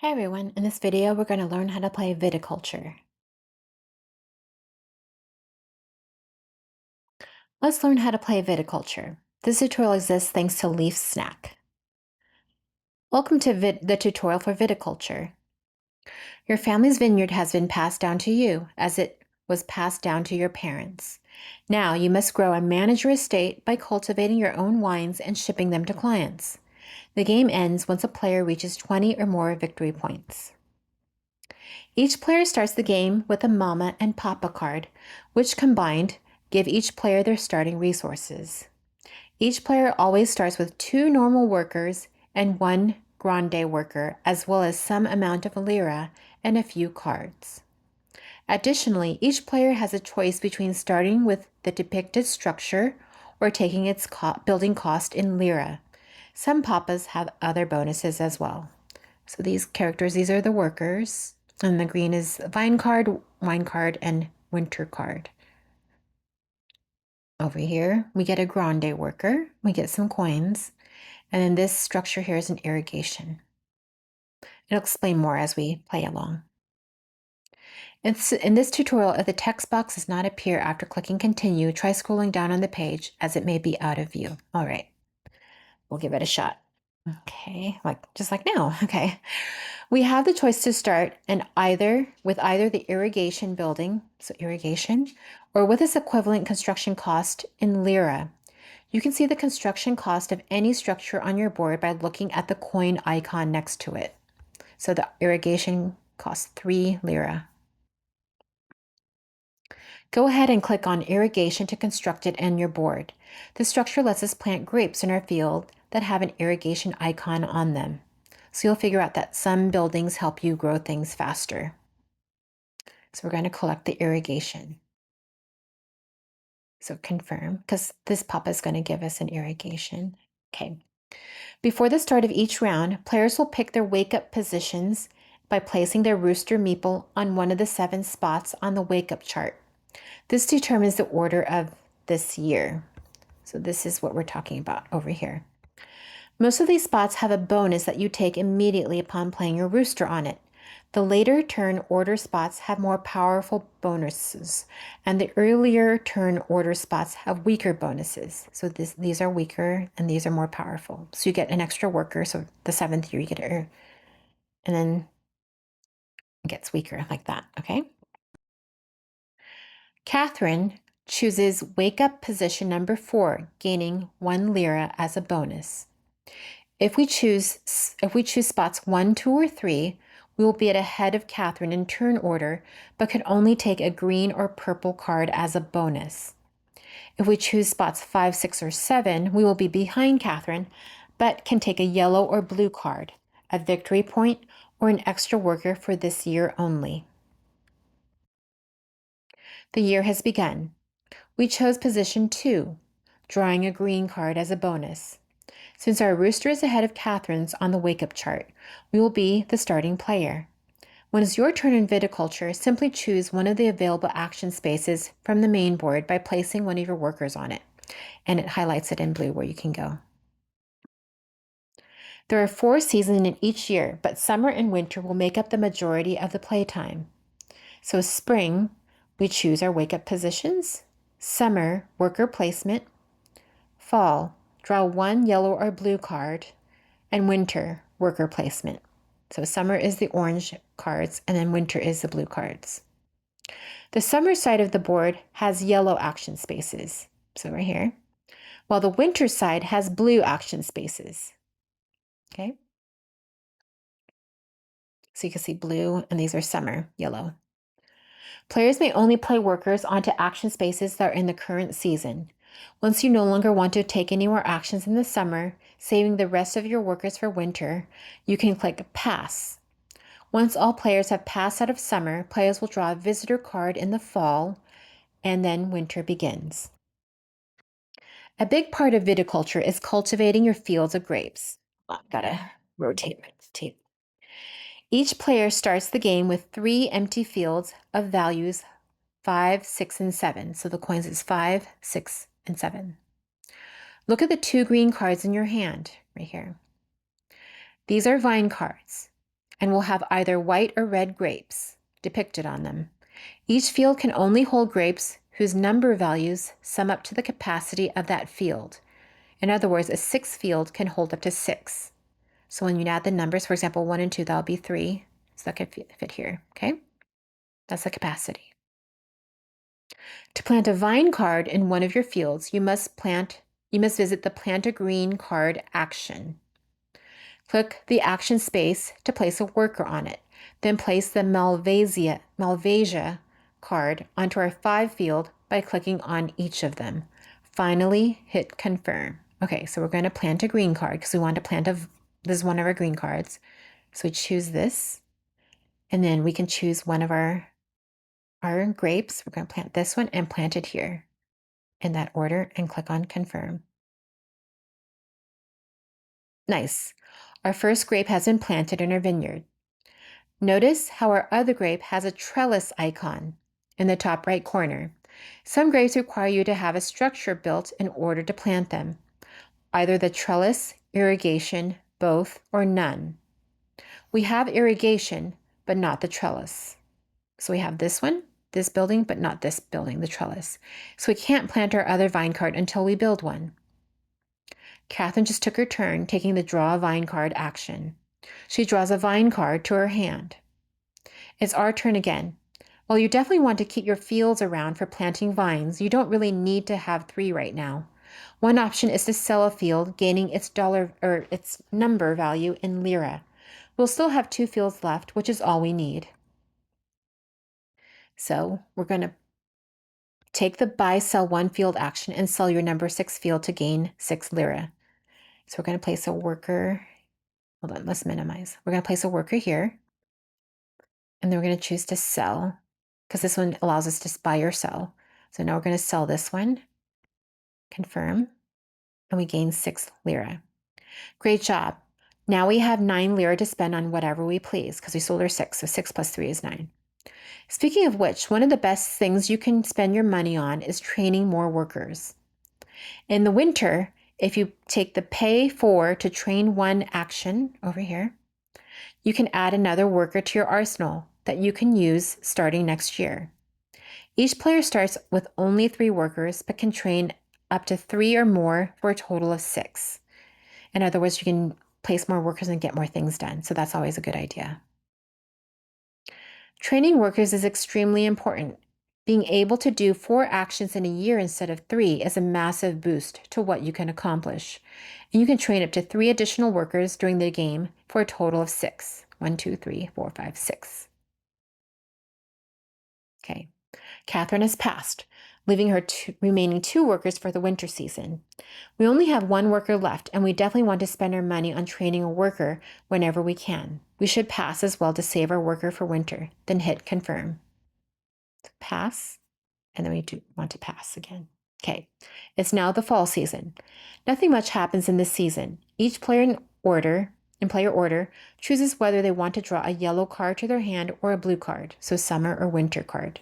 Hi everyone, in this video we're going to learn how to play viticulture. Let's learn how to play viticulture. This tutorial exists thanks to Leaf Snack. Welcome to the tutorial for viticulture. Your family's vineyard has been passed down to you as it was passed down to your parents. Now you must grow and manage your estate by cultivating your own wines and shipping them to clients. The game ends once a player reaches 20 or more victory points. Each player starts the game with a Mama and Papa card, which combined give each player their starting resources. Each player always starts with 2 normal workers and 1 grande worker, as well as some amount of lira and a few cards. Additionally, each player has a choice between starting with the depicted structure or taking its building cost in lira. Some papas have other bonuses as well. So these characters, these are the workers. And the green is vine card, wine card, and winter card. Over here, we get a grande worker. We get some coins. And then this structure here is an irrigation. It'll explain more as we play along. In this tutorial, if the text box does not appear after clicking continue, try scrolling down on the page as it may be out of view. All right, we'll give it a shot. Okay, just like now. Okay. We have the choice to start with either the irrigation building, so irrigation, or with its equivalent construction cost in lira. You can see the construction cost of any structure on your board by looking at the coin icon next to it. So the irrigation costs 3 lira. Go ahead and click on irrigation to construct it on your board. The structure lets us plant grapes in our field that have an irrigation icon on them. So you'll figure out that some buildings help you grow things faster. So we're going to collect the irrigation. So confirm, because this pop is going to give us an irrigation. Okay. Before the start of each round, players will pick their wake-up positions by placing their rooster meeple on one of the 7 spots on the wake-up chart. This determines the order of this year. So this is what we're talking about over here. Most of these spots have a bonus that you take immediately upon playing your rooster on it. The later turn order spots have more powerful bonuses, and the earlier turn order spots have weaker bonuses. So these are weaker, and these are more powerful. So you get an extra worker, so the 7th year you get and then it gets weaker like that, okay? Catherine chooses wake up position number 4, gaining 1 lira as a bonus. If we choose spots 1, 2, or 3, we will be at ahead of Catherine in turn order, but can only take a green or purple card as a bonus. If we choose spots 5, 6, or 7, we will be behind Catherine, but can take a yellow or blue card, a victory point, or an extra worker for this year only. The year has begun. We chose position 2, drawing a green card as a bonus. Since our rooster is ahead of Catherine's on the wake-up chart, we will be the starting player. When it's your turn in viticulture, simply choose one of the available action spaces from the main board by placing one of your workers on it, and it highlights it in blue where you can go. There are 4 seasons in each year, but summer and winter will make up the majority of the playtime. So spring, we choose our wake-up positions. Summer, worker placement. Fall, draw 1 yellow or blue card, and winter, worker placement. So summer is the orange cards, and then winter is the blue cards. The summer side of the board has yellow action spaces, so right here, while the winter side has blue action spaces. Okay? So you can see blue, and these are summer, yellow. Players may only play workers onto action spaces that are in the current season. Once you no longer want to take any more actions in the summer, saving the rest of your workers for winter, you can click Pass. Once all players have passed out of summer, players will draw a visitor card in the fall, and then winter begins. A big part of viticulture is cultivating your fields of grapes. Gotta rotate my tape. Each player starts the game with 3 empty fields of values 5, 6, and 7. So the coins is 5, 6, and 7. Look at the 2 green cards in your hand right here. These are vine cards. and will have either white or red grapes depicted on them. Each field can only hold grapes whose number values sum up to the capacity of that field. In other words, a 6 field can hold up to 6. So when you add the numbers, for example, 1 and 2, that'll be 3. So that could fit here, okay? That's the capacity. To plant a vine card in one of your fields, you must visit the Plant a Green Card action. Click the action space to place a worker on it. Then place the Malvasia card onto our 5 field by clicking on each of them. Finally, hit confirm. Okay, so we're going to plant a green card because we want to this is one of our green cards. So we choose this, and then we can choose one of our grapes. We're going to plant this one and plant it here in that order and click on confirm. Nice. Our first grape has been planted in our vineyard. Notice how our other grape has a trellis icon in the top right corner. Some grapes require you to have a structure built in order to plant them. Either the trellis, irrigation, both, or none. We have irrigation, but not the trellis. So we have this one, this building, but not this building, the trellis. So we can't plant our other vine card until we build one. Catherine just took her turn taking the draw a vine card action. She draws a vine card to her hand. It's our turn again. While you definitely want to keep your fields around for planting vines, you don't really need to have 3 right now. One option is to sell a field, gaining its number value in lira. We'll still have 2 fields left, which is all we need. So we're going to take the buy sell 1 field action and sell your number 6 field to gain 6 lira. So we're going to place a worker. Hold on, let's minimize. We're going to place a worker here. And then we're going to choose to sell because this one allows us to buy or sell. So now we're going to sell this one, confirm, and we gain 6 lira. Great job. Now we have 9 lira to spend on whatever we please because we sold our 6. So 6 plus 3 is 9. Speaking of which, one of the best things you can spend your money on is training more workers. In the winter, if you take the pay for to train 1 action over here, you can add another worker to your arsenal that you can use starting next year. Each player starts with only 3 workers, but can train up to 3 or more for a total of 6. In other words, you can place more workers and get more things done. So that's always a good idea. Training workers is extremely important. Being able to do 4 actions in a year instead of 3 is a massive boost to what you can accomplish. And you can train up to 3 additional workers during the game for a total of 6. 1, 2, 3, 4, 5, 6. Okay. Catherine has passed, leaving her remaining 2 workers for the winter season. We only have 1 worker left, and we definitely want to spend our money on training a worker whenever we can. We should pass as well to save our worker for winter, then hit confirm. Pass, and then we want to pass again. Okay, it's now the fall season. Nothing much happens in this season. Each player in player order chooses whether they want to draw a yellow card to their hand or a blue card, so summer or winter card.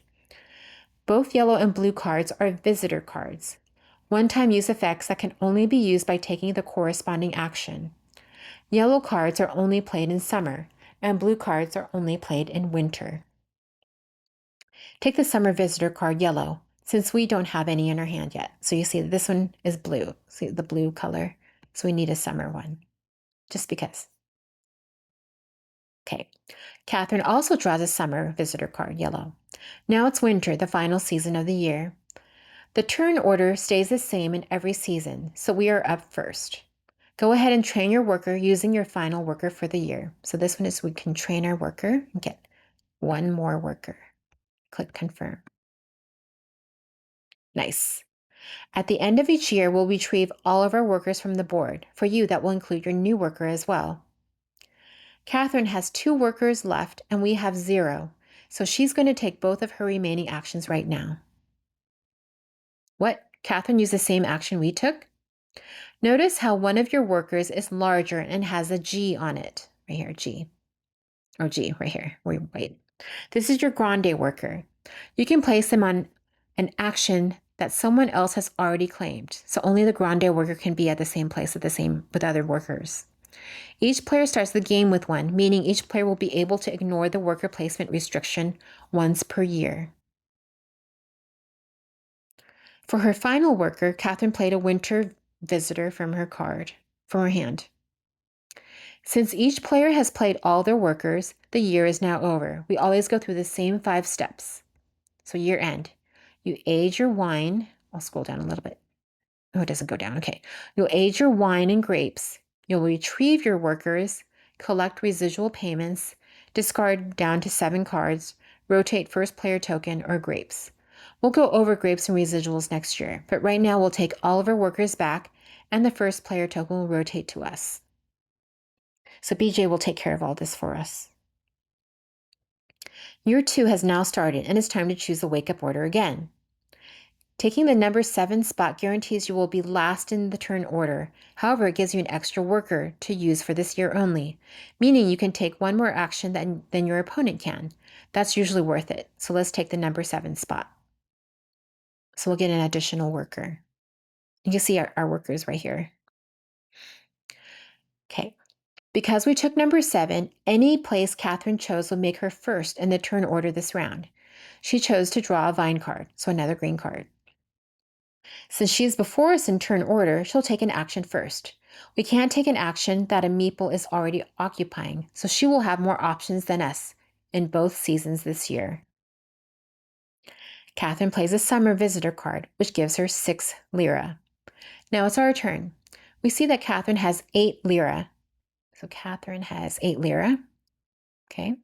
Both yellow and blue cards are visitor cards, one-time use effects that can only be used by taking the corresponding action. Yellow cards are only played in summer, and blue cards are only played in winter. Take the summer visitor card yellow, since we don't have any in our hand yet. So you see this one is blue, see the blue color, so we need a summer one, just because. Okay, Catherine also draws a summer visitor card yellow. Now it's winter, the final season of the year. The turn order stays the same in every season, so we are up first. Go ahead and train your worker using your final worker for the year. So this one is we can train our worker and get 1 more worker. Click confirm. Nice. At the end of each year, we'll retrieve all of our workers from the board. For you, that will include your new worker as well. Catherine has 2 workers left and we have 0. So she's going to take both of her remaining actions right now. What? Catherine used the same action we took? Notice how one of your workers is larger and has a G on it. Right here, G. Or G, right here. Wait. This is your grande worker. You can place them on an action that someone else has already claimed. So only the grande worker can be at the same place with other workers. Each player starts the game with one, meaning each player will be able to ignore the worker placement restriction once per year. For her final worker, Catherine played a winter visitor from her hand. Since each player has played all their workers, the year is now over. We always go through the same 5 steps. So year end. You age your wine. I'll scroll down a little bit. Oh, it doesn't go down. Okay. You'll age your wine and grapes. You'll retrieve your workers, collect residual payments, discard down to 7 cards, rotate first player token or grapes. We'll go over grapes and residuals next year, but right now we'll take all of our workers back and the first player token will rotate to us. So BJ will take care of all this for us. Year 2 has now started and it's time to choose the wake-up order again. Taking the number 7 spot guarantees you will be last in the turn order. However, it gives you an extra worker to use for this year only, meaning you can take one more action than your opponent can. That's usually worth it. So let's take the number 7 spot. So we'll get an additional worker. You can see our workers right here. Okay. Because we took number 7, any place Catherine chose will make her first in the turn order this round. She chose to draw a vine card, so another green card. Since she is before us in turn order, she'll take an action first. We can't take an action that a meeple is already occupying, so she will have more options than us in both seasons this year. Catherine plays a summer visitor card, which gives her 6 lira. Now it's our turn. We see that Catherine has 8 lira. So Catherine has 8 lira, okay?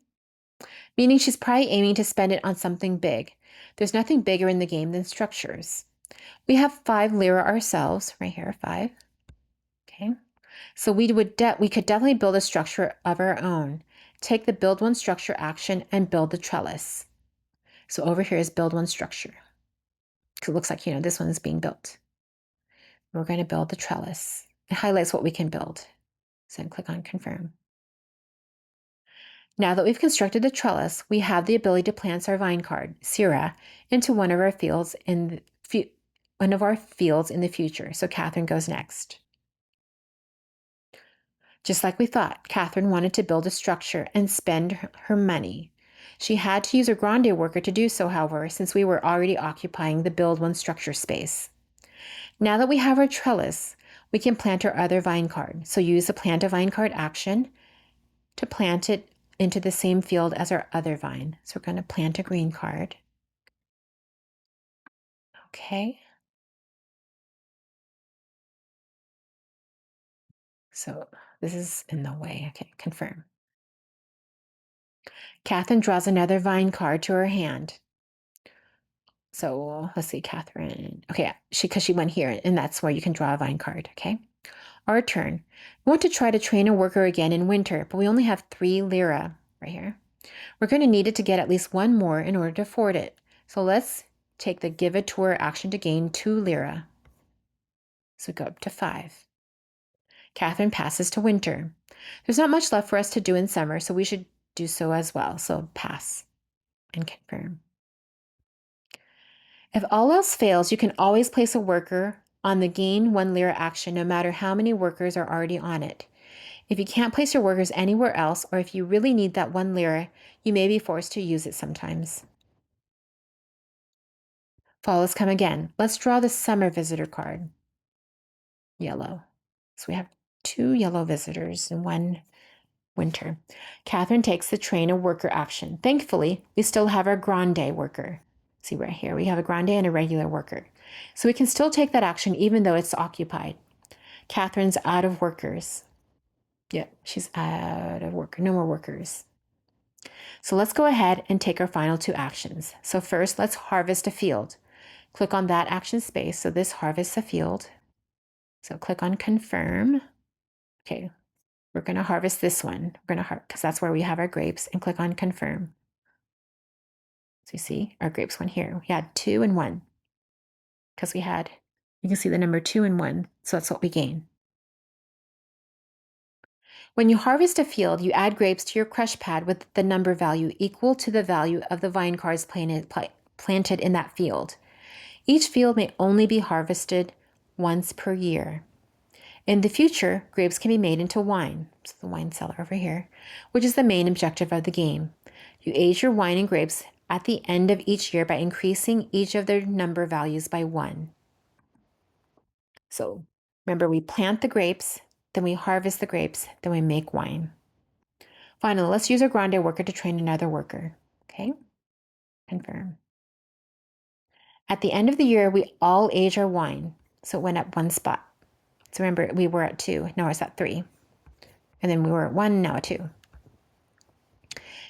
Meaning she's probably aiming to spend it on something big. There's nothing bigger in the game than structures. We have 5 lira ourselves, right here, 5, okay? So we could definitely build a structure of our own. Take the build one structure action and build the trellis. So over here is build one structure. It looks like, this one is being built. We're going to build the trellis. It highlights what we can build. So click on confirm. Now that we've constructed the trellis, we have the ability to plant our vine card, Syrah, into one of our fields in the future. So Catherine goes next. Just like we thought, Catherine wanted to build a structure and spend her money. She had to use her grande worker to do so, however, since we were already occupying the build one structure space. Now that we have our trellis, we can plant our other vine card. So use the plant a vine card action to plant it into the same field as our other vine. So we're going to plant a green card. Okay. So this is in the way. Okay, confirm. Catherine draws another vine card to her hand. So let's see, Catherine. Okay, because she went here, and that's where you can draw a vine card, okay? Our turn. We want to try to train a worker again in winter, but we only have 3 lira right here. We're going to need it to get at least 1 more in order to afford it. So let's take the give a tour action to gain 2 lira. So go up to 5. Catherine passes to winter. There's not much left for us to do in summer, so we should do so as well. So pass and confirm. If all else fails, you can always place a worker on the gain 1 lira action, no matter how many workers are already on it. If you can't place your workers anywhere else, or if you really need that 1 lira, you may be forced to use it sometimes. Fall has come again. Let's draw the summer visitor card. Yellow. So we have 2 yellow visitors and 1 winter. Catherine takes the train a worker action. Thankfully, we still have our grande worker. See right here, we have a grande and a regular worker. So we can still take that action even though it's occupied. Catherine's out of workers. Yep, she's out of worker. No more workers. So let's go ahead and take our final 2 actions. So first, let's harvest a field. Click on that action space. So this harvests a field. So click on confirm. Okay, we're going to harvest this one. We're going to because that's where we have our grapes, and click on confirm. So you see our grapes went here. We had 2 and 1 because you can see the number 2 and 1. So that's what we gain. When you harvest a field, you add grapes to your crush pad with the number value equal to the value of the vine cards planted in that field. Each field may only be harvested once per year. In the future, grapes can be made into wine, so the wine cellar over here, which is the main objective of the game. You age your wine and grapes at the end of each year by increasing each of their number values by 1. So remember, we plant the grapes, then we harvest the grapes, then we make wine. Finally, let's use our grande worker to train another worker. Okay, confirm. At the end of the year, we all age our wine, so it went up 1 spot. So remember, we were at 2, now it's at 3. And then we were at 1, now at 2.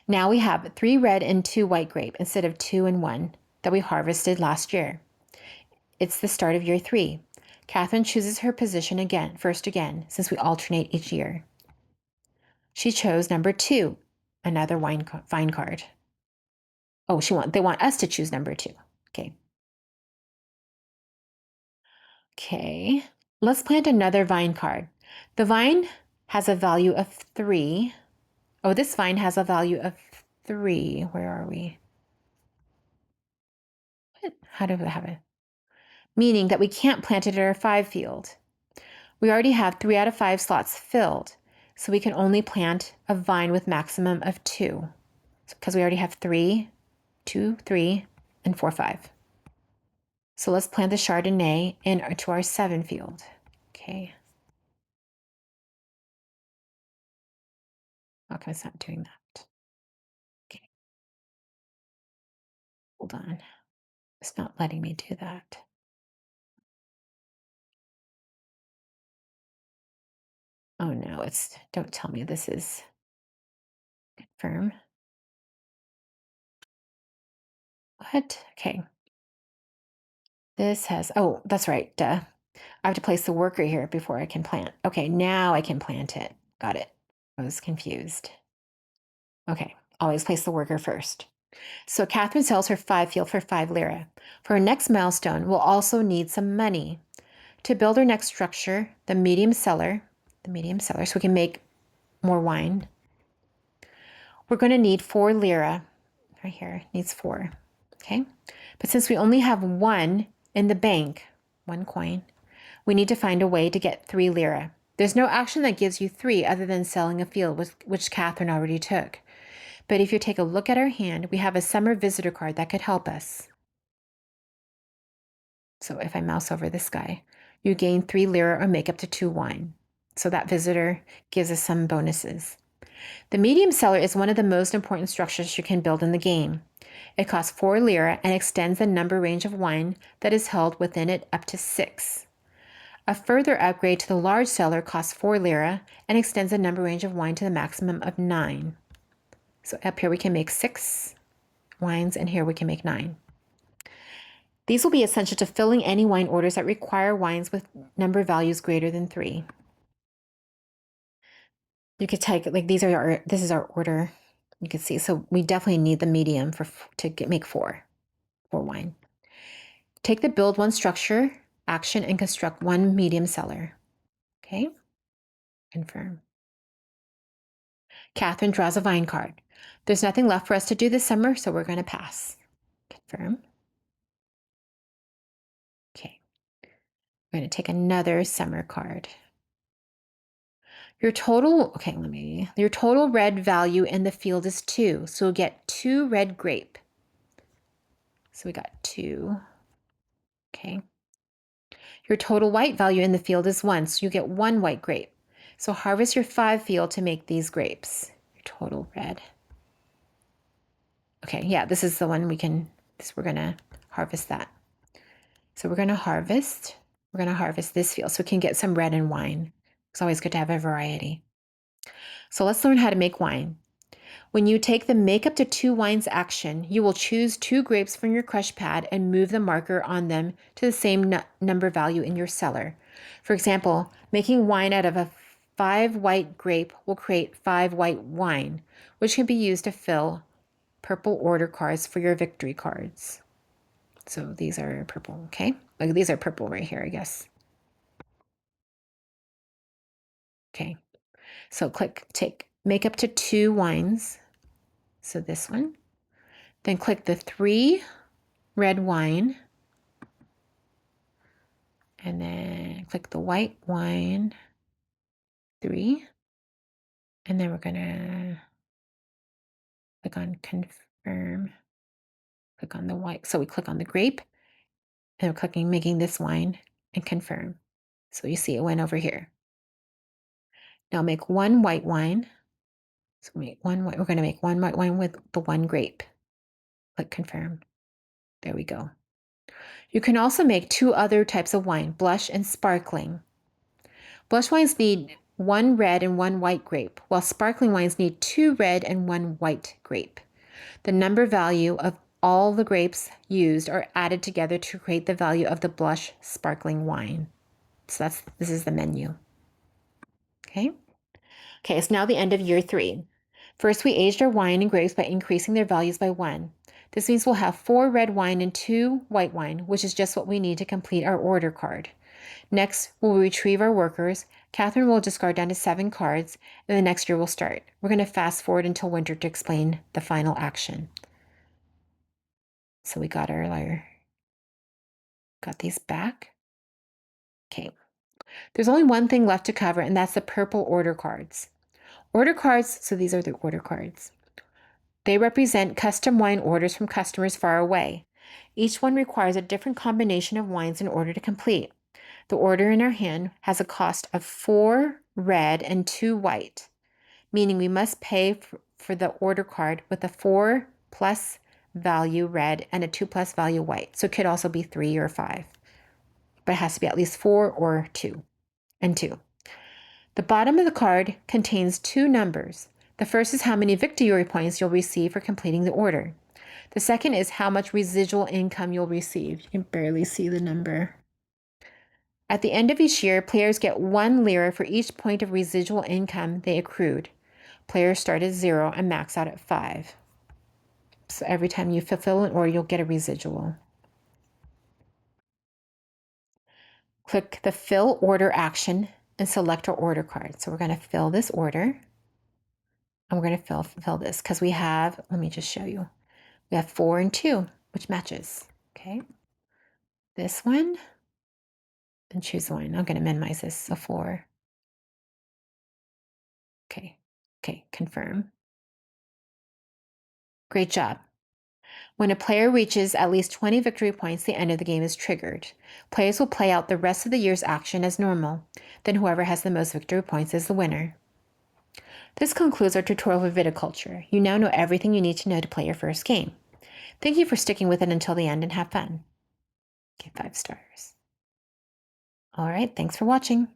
Now we have 3 red and 2 white grape instead of 2 and 1 that we harvested last year. It's the start of year 3. Catherine chooses her position first again, since we alternate each year. She chose number 2, another vine card. Oh, they want us to choose number 2. Okay. Okay, let's plant another vine card. The vine has a value of 3. Oh, this vine has a value of 3. Where are we? What? How do we have it? Meaning that we can't plant it at our 5 field. We already have 3 out of 5 slots filled, so we can only plant a vine with maximum of 2, because we already have 3, 2, 3, and 4, 5. So let's plant the Chardonnay into our 7 field. Okay. Okay, it's not doing that. Okay. Hold on. It's not letting me do that. Oh no, don't tell me this is confirm. What? Okay. This has, oh, that's right. Duh. I have to place the worker here before I can plant. Okay, now I can plant it. Got it. I was confused. Okay, always place the worker first. So Catherine sells her 5 field for 5 lira. For her next milestone, we'll also need some money. To build our next structure, the medium cellar, so we can make more wine, we're going to need 4 lira. Right here, needs 4. Okay? But since we only have 1 in the bank, 1 coin, we need to find a way to get 3 lira. There's no action that gives you 3 other than selling a field, which Catherine already took. But if you take a look at our hand, we have a summer visitor card that could help us. So if I mouse over this guy, you gain 3 lira or make up to 2 wine. So that visitor gives us some bonuses. The medium cellar is one of the most important structures you can build in the game. It costs 4 lira and extends the number range of wine that is held within it up to 6. A further upgrade to the large cellar costs 4 lira and extends the number range of wine to the maximum of 9. So up here we can make 6 wines, and here we can make 9. These will be essential to filling any wine orders that require wines with number values greater than 3. You could take, like, this is our order. You can see, so we definitely need the medium make 4 wine. Take the build 1 structure action and construct 1 medium cellar. Okay, confirm. Catherine draws a vine card. There's nothing left for us to do this summer, so we're going to pass. Confirm. Okay, we're going to take another summer card. Your total red value in the field is 2, so we'll get 2 red grape. So we got 2. Okay. Your total white value in the field is 1, so you get 1 white grape. So harvest your 5 field to make these grapes. Your total red. Okay, yeah, this is the one we're going to harvest that. So we're going to harvest this field so we can get some red and wine. It's always good to have a variety. So let's learn how to make wine. When you take the make up to 2 wines action, you will choose 2 grapes from your crush pad and move the marker on them to the same number value in your cellar. For example, making wine out of a 5 white grape will create 5 white wine, which can be used to fill purple order cards for your victory cards. So these are purple, okay? Like these are purple right here, I guess. Okay, so make up to 2 wines. So this one. Then click the 3 red wine. And then click the white wine. 3. And then we're going to click on confirm, click on the white. So we click on the grape and we're clicking making this wine and confirm. So you see it went over here. Now make one white wine. So make one white, we're going to make one white wine with the one grape. Click confirm. There we go. You can also make 2 other types of wine, blush and sparkling. Blush wines need 1 red and 1 white grape, while sparkling wines need 2 red and 1 white grape. The number value of all the grapes used are added together to create the value of the blush sparkling wine. So this is the menu. Okay, it's now the end of year 3. First, we aged our wine and grapes by increasing their values by 1. This means we'll have 4 red wine and 2 white wine, which is just what we need to complete our order card. Next, we'll retrieve our workers. Catherine will discard down to 7 cards, and the next year will start. We're going to fast forward until winter to explain the final action. So we got got these back. Okay. There's only one thing left to cover, and that's the purple order cards. Order cards, so these are the order cards. They represent custom wine orders from customers far away. Each one requires a different combination of wines in order to complete. The order in our hand has a cost of 4 red and 2 white, meaning we must pay for the order card with a 4 plus value red and a 2 plus value white. So it could also be 3 or 5, but it has to be at least 4 or 2 and 2. The bottom of the card contains 2 numbers. The first is how many victory points you'll receive for completing the order. The second is how much residual income you'll receive. You can barely see the number. At the end of each year, players get 1 lira for each point of residual income they accrued. Players start at 0 and max out at 5. So every time you fulfill an order, you'll get a residual. Click the Fill Order action and select our order card. So we're going to fill this order. And we're going to fill this because we have, let me just show you. We have 4 and 2, which matches. Okay. This one, and choose one. I'm going to minimize this, so 4. Okay. Okay, confirm. Great job. When a player reaches at least 20 victory points, the end of the game is triggered. Players will play out the rest of the year's action as normal. Then whoever has the most victory points is the winner. This concludes our tutorial for viticulture. You now know everything you need to know to play your first game. Thank you for sticking with it until the end and have fun. Okay, 5 stars. All right, thanks for watching.